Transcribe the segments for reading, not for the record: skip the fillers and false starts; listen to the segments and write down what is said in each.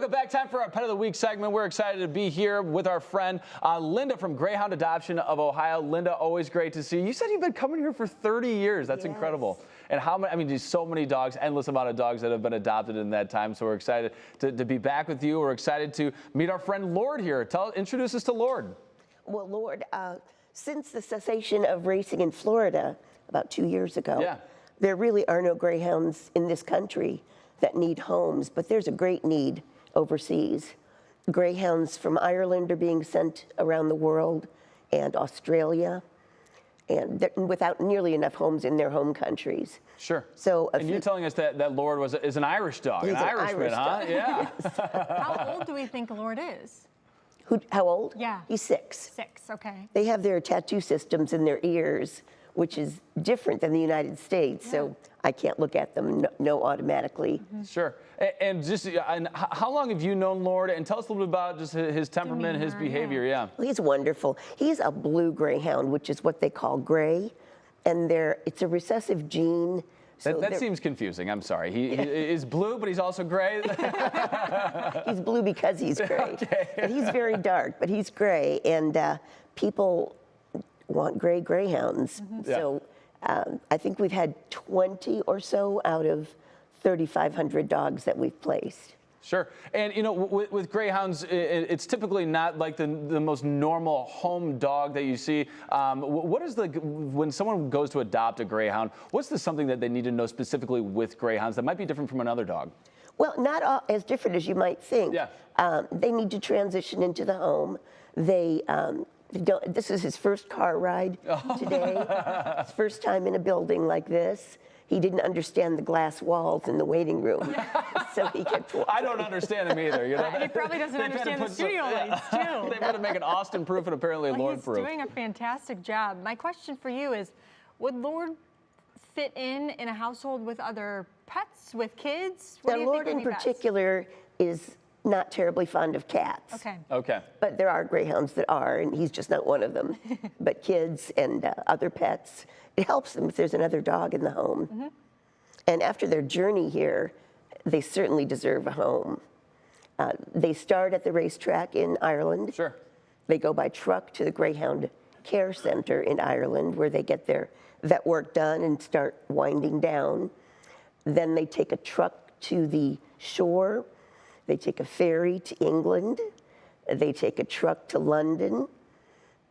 Welcome back. Time for our Pet of the Week segment. We're excited to be here with our friend Linda from Greyhound Adoption of Ohio. Linda, always great to see you. You said you've been coming here for 30 years. That's incredible. And how many, I mean, there's so many dogs, endless amount of dogs that have been adopted in that time. So we're excited to be back with you. We're excited to meet our friend Lord here. Introduce us to Lord. Well, Lord, since the cessation of racing in Florida about 2 years ago, there really are no greyhounds in this country that need homes, but there's a great need overseas. Greyhounds from Ireland are being sent around the world and Australia, and without nearly enough homes in their home countries. Sure. So, and you're telling us that Lord is an Irish dog, an Irishman, huh? Dog. Yeah. How old do we think Lord is? How old? Yeah. He's 6. 6, okay. They have their tattoo systems in their ears, which is different than the United States, so I can't look at them no automatically. Sure. And how long have you known Lord? And tell us a little bit about just his temperament, his behavior. Yeah. Well, he's wonderful. He's a blue greyhound, which is what they call gray, and it's a recessive gene. So that seems confusing. I'm sorry. He is blue, but he's also gray. He's blue because he's gray. Okay. And he's very dark, but he's gray, and people want gray greyhounds. So I think we've had 20 or so out of 3,500 dogs that we've placed. Sure. And, you know, with greyhounds, it's typically not like the most normal home dog that you see. What is when someone goes to adopt a greyhound, what's something that they need to know specifically with greyhounds that might be different from another dog? Well, not as different as you might think. Yeah. They need to transition into the home. This is his first car ride today. His first time in a building like this. He didn't understand the glass walls in the waiting room, so he kept walking. I don't understand him either. You know, He probably doesn't understand the studio lights, too. They've got to make it Austin-proof and apparently Lord-proof. He's doing a fantastic job. My question for you is, would Lord fit in a household with other pets, with kids? Now, Lord in particular is not terribly fond of cats. Okay. Okay. But there are greyhounds that are, and he's just not one of them. But kids and other pets, it helps them if there's another dog in the home. And after their journey here, they certainly deserve a home. They start at the racetrack in Ireland. Sure. They go by truck to the Greyhound Care Center in Ireland, where they get their vet work done and start winding down. Then they take a truck to the shore. They take a ferry to England. They take a truck to London.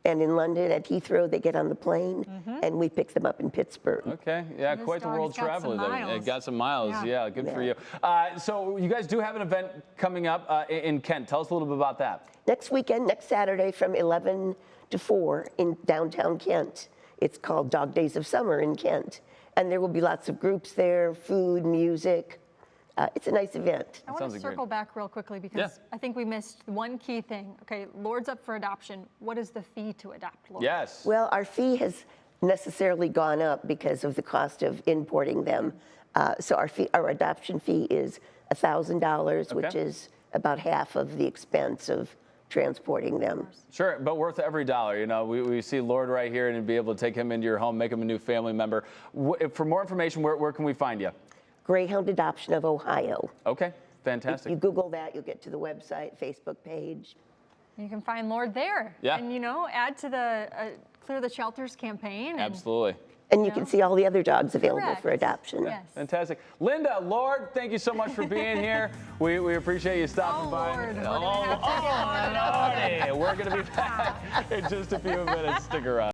And in London, at Heathrow, they get on the plane, and we pick them up in Pittsburgh. Okay, yeah, This quite the world dog's got traveler some there. miles. It got some miles, yeah, good for you. So you guys do have an event coming up in Kent. Tell us a little bit about that. Next weekend, next Saturday from 11 to 4 in downtown Kent. It's called Dog Days of Summer in Kent. And there will be lots of groups there, food, music. It's a nice event. I want to circle back real quickly because I think we missed one key thing. Okay, Lord's up for adoption. What is the fee to adopt Lord? Yes. Well, our fee has necessarily gone up because of the cost of importing them. So our adoption fee is $1,000, which is about half of the expense of transporting them. Sure, but worth every dollar. You know, we see Lord right here, and be able to take him into your home, make him a new family member. For more information, where can we find you? Greyhound Adoption of Ohio. Okay, fantastic. If you Google that, you'll get to the website, Facebook page. You can find Lord there. Yeah. And, you know, add to the Clear the Shelters campaign. Absolutely. And you can see all the other dogs available for adoption. Yes. Fantastic. Linda, Lord, thank you so much for being here. We appreciate you stopping by. Lord. Lordy. We're going to be back in just a few minutes. Stick around.